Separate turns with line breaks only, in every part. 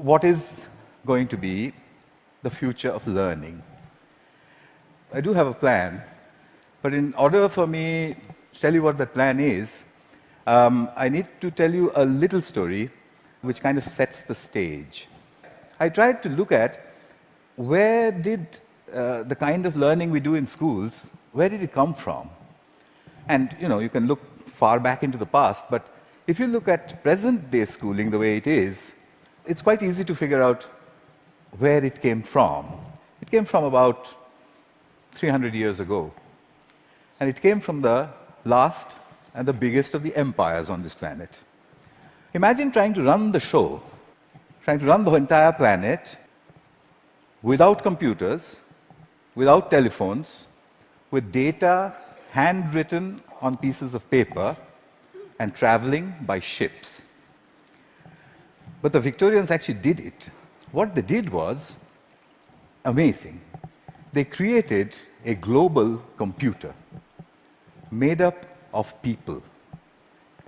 what is going to be the future of learning? I do have a plan, but in order for me to tell you what that plan is, I need to tell you a little story which kind of sets the stage. I tried to look at where did the kind of learning we do in schools, where did it come from? And you can look far back into the past, but if you look at present-day schooling the way it is, it's quite easy to figure out where it came from. It came from about 300 years ago. And it came from the last and the biggest of the empires on this planet. Imagine trying to run the show, trying to run the entire planet without computers, without telephones, with data handwritten on pieces of paper and traveling by ships. But the Victorians actually did it. What they did was amazing. They created a global computer made up of people.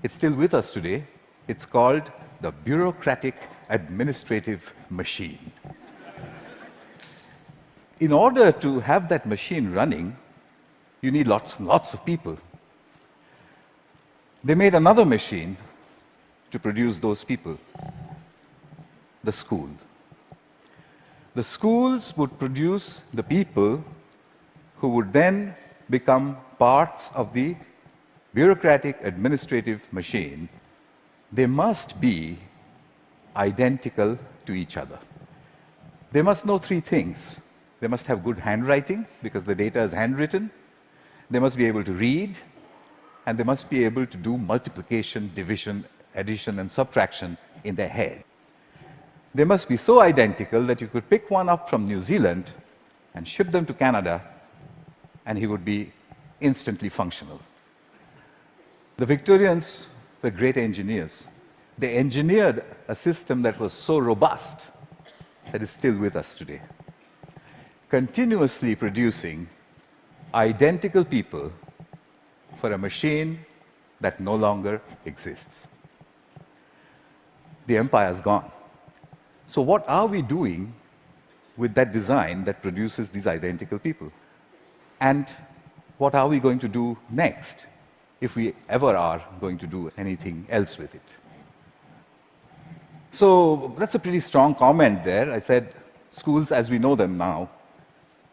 It's still with us today. It's called the bureaucratic administrative machine. In order to have that machine running, you need lots and lots of people. They made another machine to produce those people, the school. The schools would produce the people who would then become parts of the bureaucratic administrative machine. They must be identical to each other. They must know three things. They must have good handwriting, because the data is handwritten. They must be able to read, and they must be able to do multiplication, division, addition, and subtraction in their head. They must be so identical that you could pick one up from New Zealand and ship them to Canada, and he would be instantly functional. The Victorians were great engineers. They engineered a system that was so robust that is still with us today, continuously producing identical people for a machine that no longer exists. The empire's gone. So what are we doing with that design that produces these identical people? And what are we going to do next, if we ever are going to do anything else with it? So that's a pretty strong comment there. I said schools as we know them now,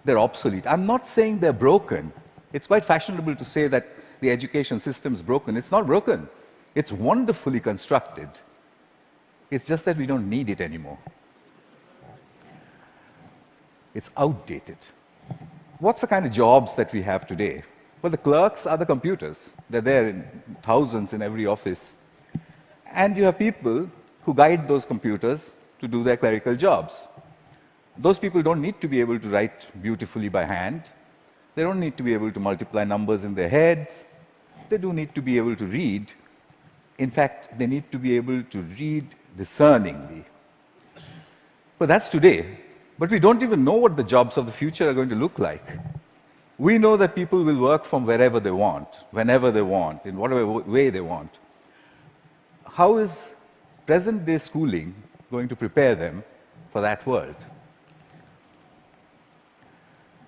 they're obsolete. I'm not saying they're broken. It's quite fashionable to say that the education system's broken. It's not broken. It's wonderfully constructed. It's just that we don't need it anymore. It's outdated. What's the kind of jobs that we have today? Well, the clerks are the computers. They're there in thousands in every office. And you have people who guide those computers to do their clerical jobs. Those people don't need to be able to write beautifully by hand. They don't need to be able to multiply numbers in their heads. They do need to be able to read. In fact, they need to be able to read discerningly. Well, that's today. But we don't even know what the jobs of the future are going to look like. We know that people will work from wherever they want, whenever they want, in whatever way they want. How is present-day schooling going to prepare them for that world?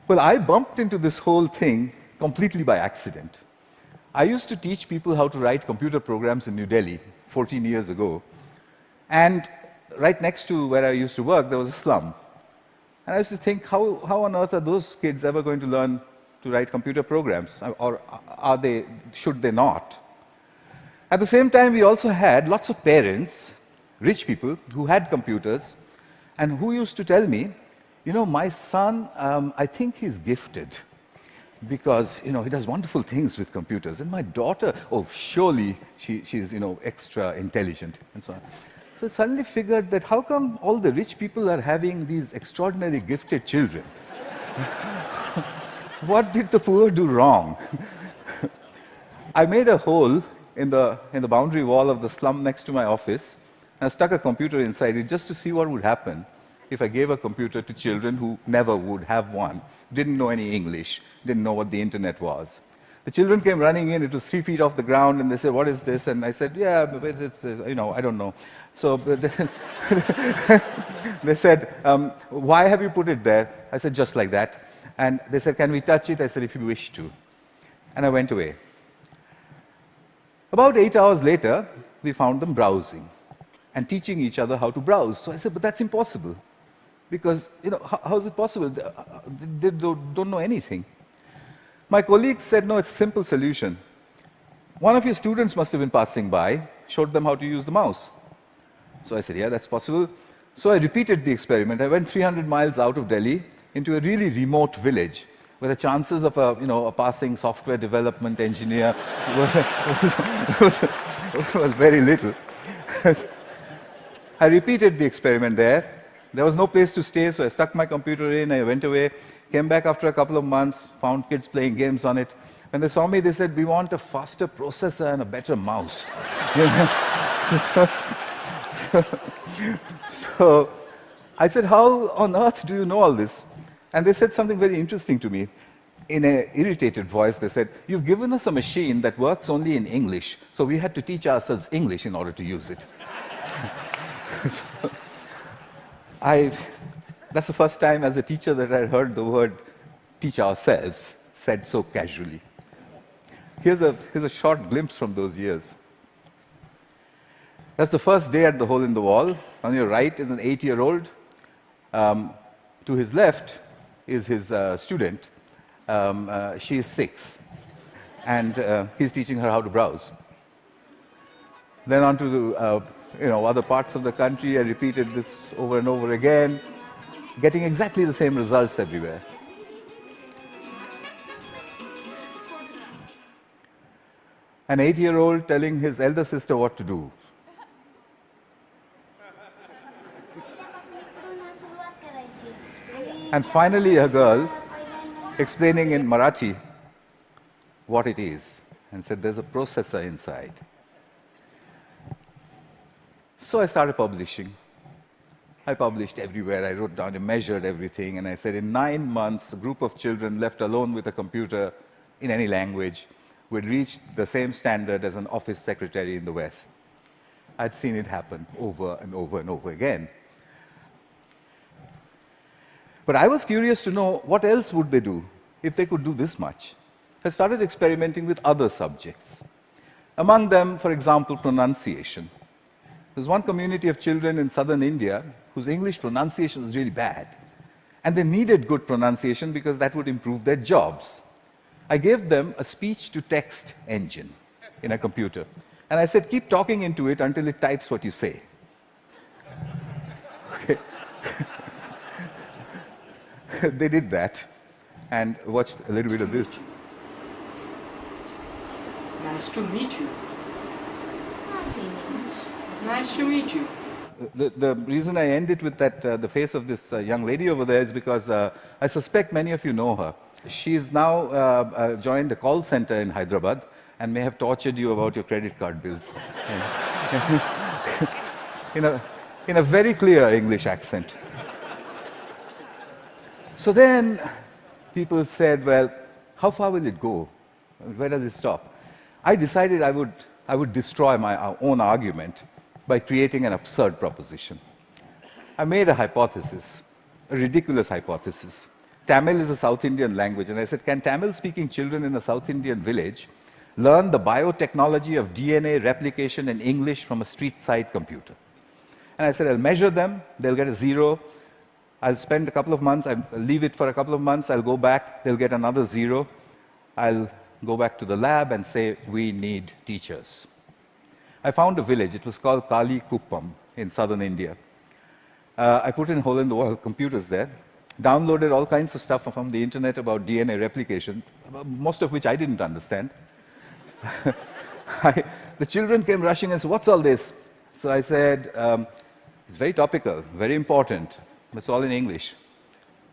Well, I bumped into this whole thing completely by accident. I used to teach people how to write computer programs in New Delhi 14 years ago. And right next to where I used to work, there was a slum. And I used to think, how on earth are those kids ever going to learn to write computer programs? Or should they not? At the same time, we also had lots of parents, rich people, who had computers, and who used to tell me, my son, I think he's gifted, because, he does wonderful things with computers. And my daughter, oh, surely she's, extra intelligent, and so on. So I suddenly figured that how come all the rich people are having these extraordinarily gifted children? What did the poor do wrong? I made a hole in the boundary wall of the slum next to my office, and I stuck a computer inside it just to see what would happen if I gave a computer to children who never would have one, didn't know any English, didn't know what the internet was. The children came running in. It was 3 feet off the ground, and they said, "What is this?" And I said, "Yeah, but it's, I don't know." So they said, "Why have you put it there?" I said, "Just like that." And they said, "Can we touch it?" I said, "If you wish to." And I went away. About 8 hours later, we found them browsing and teaching each other how to browse. So I said, "But that's impossible. Because, how is it possible? They don't know anything." My colleagues said, "No, it's a simple solution. One of your students must have been passing by, showed them how to use the mouse." So I said, "Yeah, that's possible." So I repeated the experiment. I went 300 miles out of Delhi into a really remote village where the chances of a passing software development engineer was very little. I repeated the experiment there. There was no place to stay, so I stuck my computer in, I went away, came back after a couple of months, found kids playing games on it. When they saw me, they said, "We want a faster processor and a better mouse." So I said, "How on earth do you know all this?" And they said something very interesting to me. In an irritated voice, they said, "You've given us a machine that works only in English, so we had to teach ourselves English in order to use it." That's the first time as a teacher that I heard the word "teach ourselves" said so casually. Here's a short glimpse from those years. That's the first day at the Hole in the Wall. On your right is an 8-year-old. To his left is his student. She is 6. And he's teaching her how to browse. Then on to other parts of the country. I repeated this over and over again, getting exactly the same results everywhere. An 8-year-old telling his elder sister what to do. And finally, a girl explaining in Marathi what it is, and said, "There's a processor inside." So I started publishing. I published everywhere. I wrote down and measured everything, and I said, in 9 months, a group of children left alone with a computer in any language would reach the same standard as an office secretary in the West. I'd seen it happen over and over and over again. But I was curious to know what else would they do if they could do this much. I started experimenting with other subjects. Among them, for example, pronunciation. There's one community of children in southern India whose English pronunciation was really bad. And they needed good pronunciation because that would improve their jobs. I gave them a speech-to-text engine in a computer. And I said, "Keep talking into it until it types what you say." Okay. They did that, and watched a little bit of this.
Nice to meet you. Nice to meet you.
The reason I end it with the face of this young lady over there is because I suspect many of you know her. She's now joined a call center in Hyderabad and may have tortured you about your credit card bills. in a very clear English accent. So then people said, "Well, how far will it go? Where does it stop?" I decided I would destroy my own argument by creating an absurd proposition. I made a hypothesis, a ridiculous hypothesis. Tamil is a South Indian language, and I said, can Tamil-speaking children in a South Indian village learn the biotechnology of DNA replication in English from a street-side computer? And I said, I'll measure them, they'll get a 0. I'll spend a couple of months, I'll leave it for a couple of months, I'll go back, they'll get another 0. I'll go back to the lab and say, we need teachers. I found a village, it was called Kali Kuppam in southern India. I put in hole-in-the-wall computers there, downloaded all kinds of stuff from the internet about DNA replication, most of which I didn't understand. The children came rushing and said, what's all this? So I said, it's very topical, very important. It's all in English.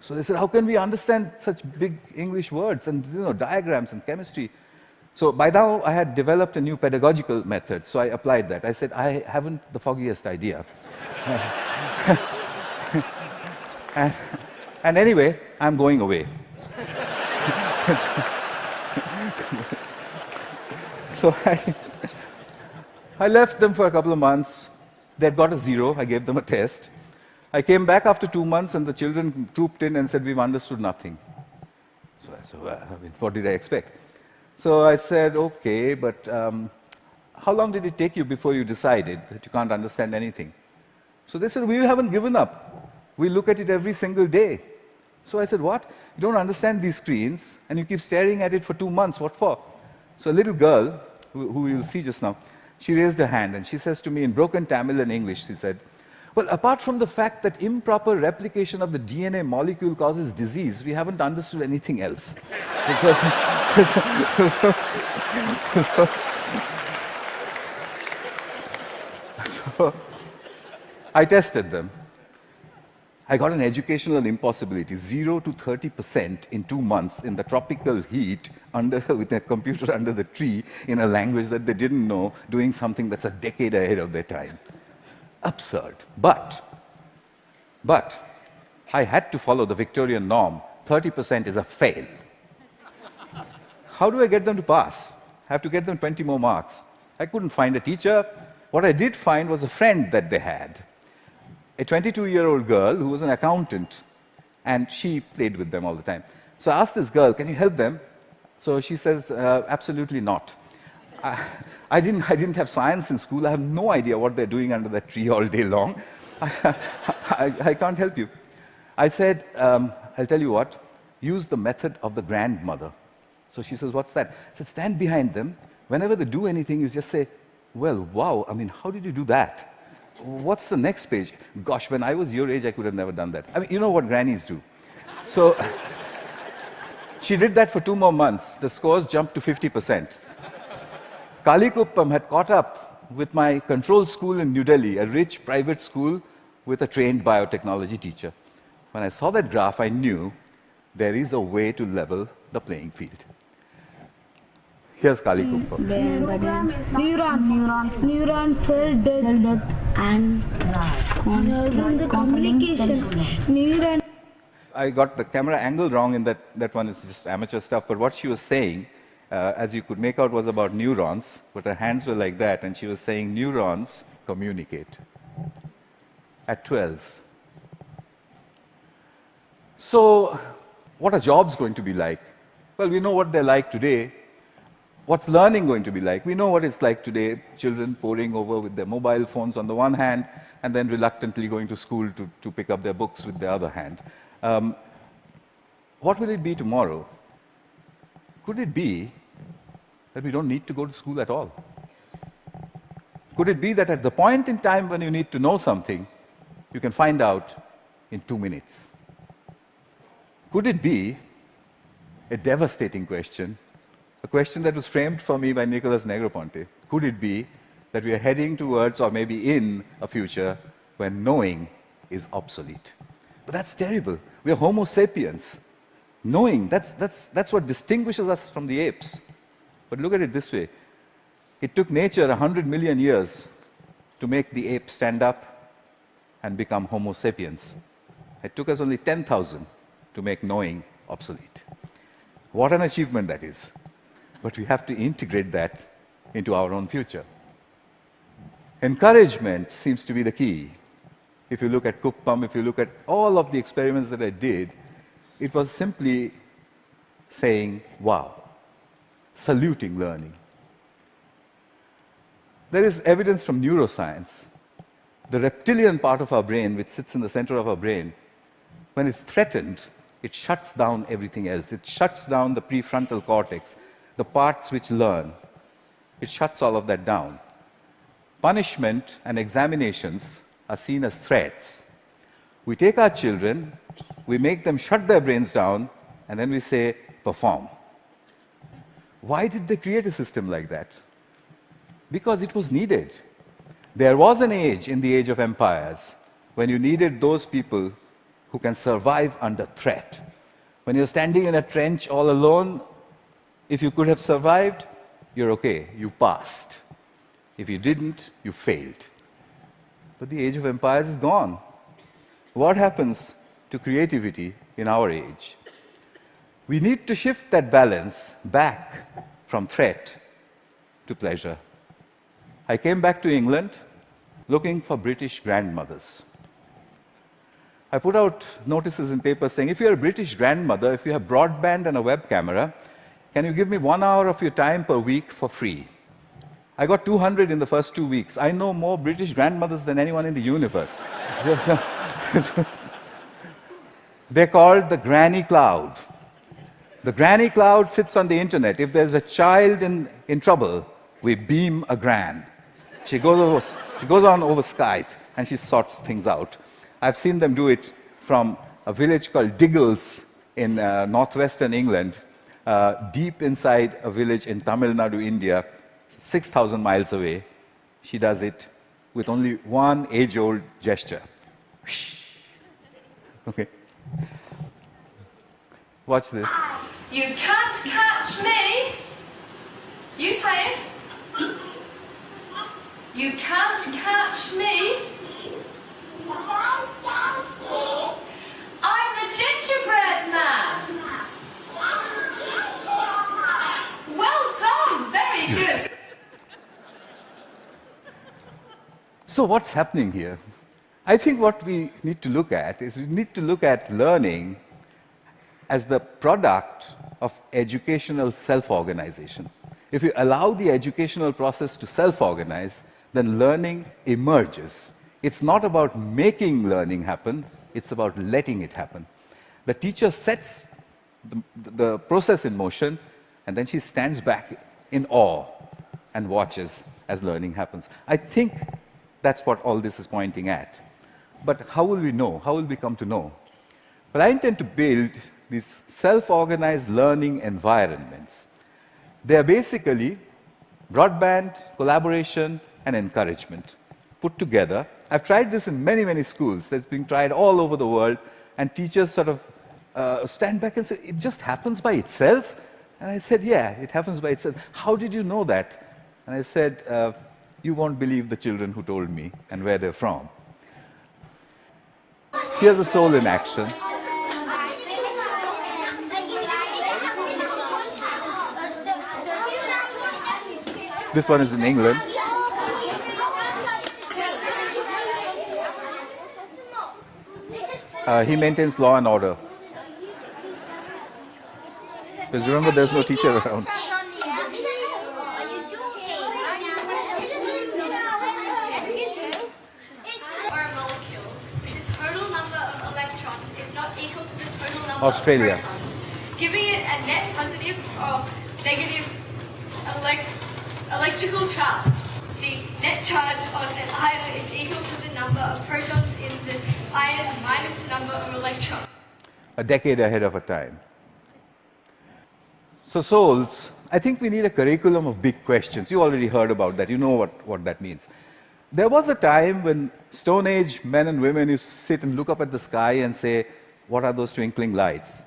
So they said, how can we understand such big English words and diagrams and chemistry? So by now, I had developed a new pedagogical method, so I applied that. I said, I haven't the foggiest idea. and anyway, I'm going away. So I left them for a couple of months. They'd got a 0. I gave them a test. I came back after 2 months, and the children trooped in and said, we've understood nothing. So I said, well, I mean, what did I expect? So I said, okay, but how long did it take you before you decided that you can't understand anything? So they said, we haven't given up. We look at it every single day. So I said, what? You don't understand these screens, and you keep staring at it for 2 months. What for? So a little girl, who you'll see just now, she raised her hand, and she says to me in broken Tamil and English, she said, well, apart from the fact that improper replication of the DNA molecule causes disease, we haven't understood anything else. So I tested them. I got an educational impossibility, 0 to 30% in 2 months in the tropical heat with a computer under the tree in a language that they didn't know, doing something that's a decade ahead of their time. Absurd. But I had to follow the Victorian norm. 30% is a fail. How do I get them to pass? I have to get them 20 more marks. I couldn't find a teacher. What I did find was a friend that they had, a 22-year-old girl who was an accountant, and she played with them all the time. So I asked this girl, can you help them? So she says, absolutely not. I didn't have science in school. I have no idea what they're doing under that tree all day long. I can't help you. I said, I'll tell you what, use the method of the grandmother. So she says, what's that? I said, stand behind them. Whenever they do anything, you just say, well, wow, I mean, how did you do that? What's the next page? Gosh, when I was your age, I could have never done that. I mean, you know what grannies do. So she did that for 2 more months. The scores jumped to 50%. Kalikuppam had caught up with my control school in New Delhi, a rich private school with a trained biotechnology teacher. When I saw that graph, I knew there is a way to level the playing field. Here's Kalikuppam.
Neuron cell death and communication.
I got the camera angle wrong in that one is just amateur stuff, but what she was saying, as you could make out, was about neurons, but her hands were like that, and she was saying neurons communicate at 12. So, what are jobs going to be like? Well, we know what they're like today. What's learning going to be like? We know what it's like today, children poring over with their mobile phones on the one hand, and then reluctantly going to school to pick up their books with the other hand. What will it be tomorrow? Could it be that we don't need to go to school at all? Could it be that at the point in time when you need to know something, you can find out in 2 minutes? Could it be a devastating question, a question that was framed for me by Nicholas Negroponte? Could it be that we are heading towards, or maybe in, a future when knowing is obsolete? But that's terrible. We are Homo sapiens. Knowing, that's what distinguishes us from the apes. But look at it this way. It took nature 100 million years to make the ape stand up and become Homo sapiens. It took us only 10,000 to make knowing obsolete. What an achievement that is. But we have to integrate that into our own future. Encouragement seems to be the key. If you look at Kuppam, if you look at all of the experiments that I did, it was simply saying, wow, saluting learning. There is evidence from neuroscience. The reptilian part of our brain, which sits in the center of our brain, when it's threatened, it shuts down everything else. It shuts down the prefrontal cortex, the parts which learn. It shuts all of that down. Punishment and examinations are seen as threats. We take our children, we make them shut their brains down, and then we say, perform. Why did they create a system like that? Because it was needed. There was an age in the age of empires when you needed those people who can survive under threat. When you're standing in a trench all alone, if you could have survived, you're okay, you passed. If you didn't, you failed. But the age of empires is gone. What happens to creativity in our age? We need to shift that balance back from threat to pleasure. I came back to England looking for British grandmothers. I put out notices in papers saying, if you're a British grandmother, if you have broadband and a web camera, can you give me 1 hour of your time per week for free? I got 200 in the first 2 weeks. I know more British grandmothers than anyone in the universe. They're called the Granny Cloud. The Granny Cloud sits on the internet. If there's a child in trouble, we beam a gran. She goes on over Skype and she sorts things out. I've seen them do it from a village called Diggles in northwestern England, deep inside a village in Tamil Nadu, India, 6,000 miles away. She does it with only one age-old gesture. Okay. Watch this.
You can't catch me. You say it. You can't catch me. I'm the gingerbread man. Well done. Very good.
So what's happening here? I think what we need to look at is we need to look at learning as the product of educational self-organization. If you allow the educational process to self-organize, then learning emerges. It's not about making learning happen, it's about letting it happen. The teacher sets the process in motion, and then she stands back in awe and watches as learning happens. I think that's what all this is pointing at. But how will we know? How will we come to know? Well, I intend to build these self-organized learning environments. They are basically broadband, collaboration, and encouragement put together. I've tried this in many, many schools. That's being tried all over the world, and teachers sort of stand back and say, it just happens by itself? And I said, yeah, it happens by itself. How did you know that? And I said, you won't believe the children who told me and where they're from. Here's a soul in action. This one is in England. He maintains law and order. Because remember, there's no teacher around. Australia.
Giving it a net positive or negative electrical charge. The net charge on an ion is equal to the number of protons in the ion minus the number of electrons.
A decade ahead of our time. So souls, I think we need a curriculum of big questions. You already heard about that. You know what that means. There was a time when Stone Age men and women used to sit and look up at the sky and say, what are those twinkling lights?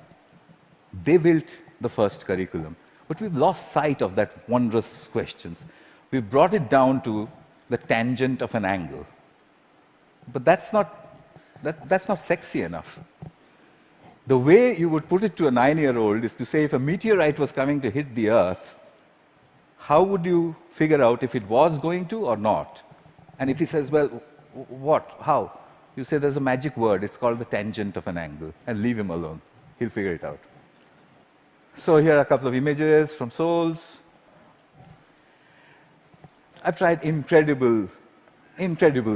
They built the first curriculum. But we've lost sight of that wondrous questions. We've brought it down to the tangent of an angle. But that's not sexy enough. The way you would put it to a 9-year-old is to say, if a meteorite was coming to hit the Earth, how would you figure out if it was going to or not? And if he says, well, what? How? You say there's a magic word, it's called the tangent of an angle, and leave him alone. He'll figure it out. So here are a couple of images from souls. I've tried incredible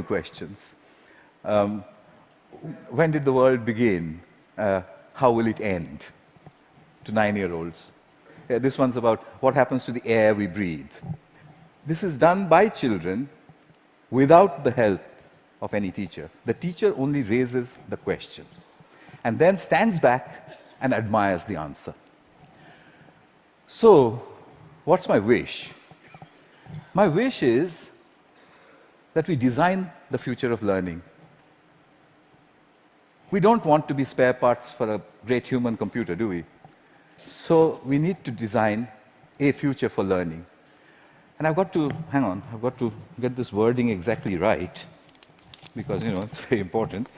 questions. When did the world begin? How will it end? To 9-year-olds. This one's about what happens to the air we breathe. This is done by children without the help of any teacher. The teacher only raises the question and then stands back and admires the answer. So, what's my wish? My wish is that we design the future of learning. We don't want to be spare parts for a great human computer, do we? So we need to design a future for learning. And I've got to get this wording exactly right, because, it's very important.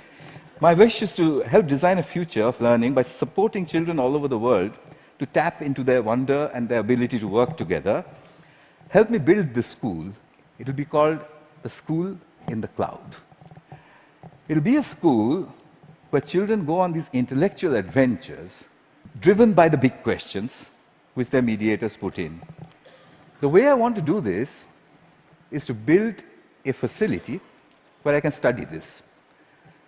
My wish is to help design a future of learning by supporting children all over the world to tap into their wonder and their ability to work together, help me build this school. It will be called the School in the Cloud. It will be a school where children go on these intellectual adventures driven by the big questions which their mediators put in. The way I want to do this is to build a facility where I can study this.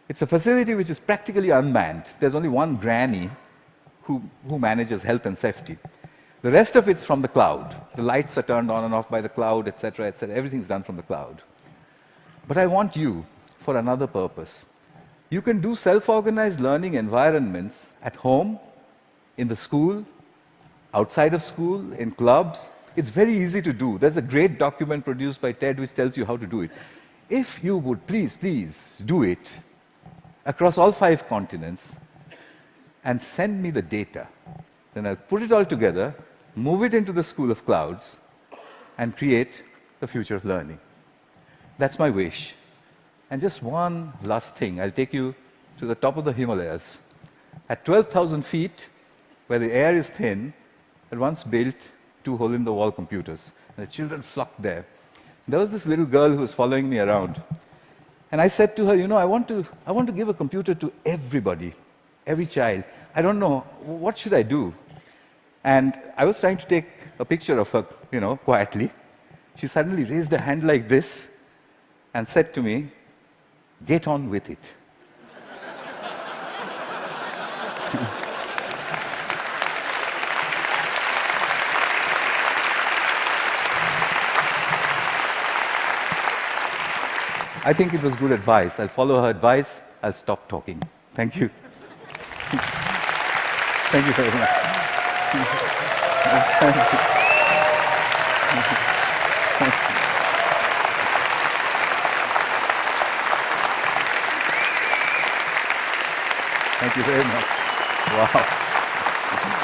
It's a facility which is practically unmanned. There's only one granny who manages health and safety. The rest of it's from the cloud. The lights are turned on and off by the cloud, etc., etc. Everything's done from the cloud. But I want you for another purpose. You can do self-organized learning environments at home, in the school, outside of school, in clubs. It's very easy to do. There's a great document produced by TED which tells you how to do it. If you would please do it across all 5 continents and send me the data, then I'll put it all together, move it into the School of Clouds, and create the future of learning. That's my wish. And just one last thing, I'll take you to the top of the Himalayas. At 12,000 feet, where the air is thin, I once built 2 hole-in-the-wall computers. And the children flocked there. There was this little girl who was following me around. And I said to her, you know, I want to give a computer to everybody, every child. I don't know, what should I do? And I was trying to take a picture of her, you know, quietly. She suddenly raised her hand like this and said to me, "Get on with it." I think it was good advice. I'll follow her advice. I'll stop talking. Thank you. Thank you very much. Thank you. Thank you very much. Wow.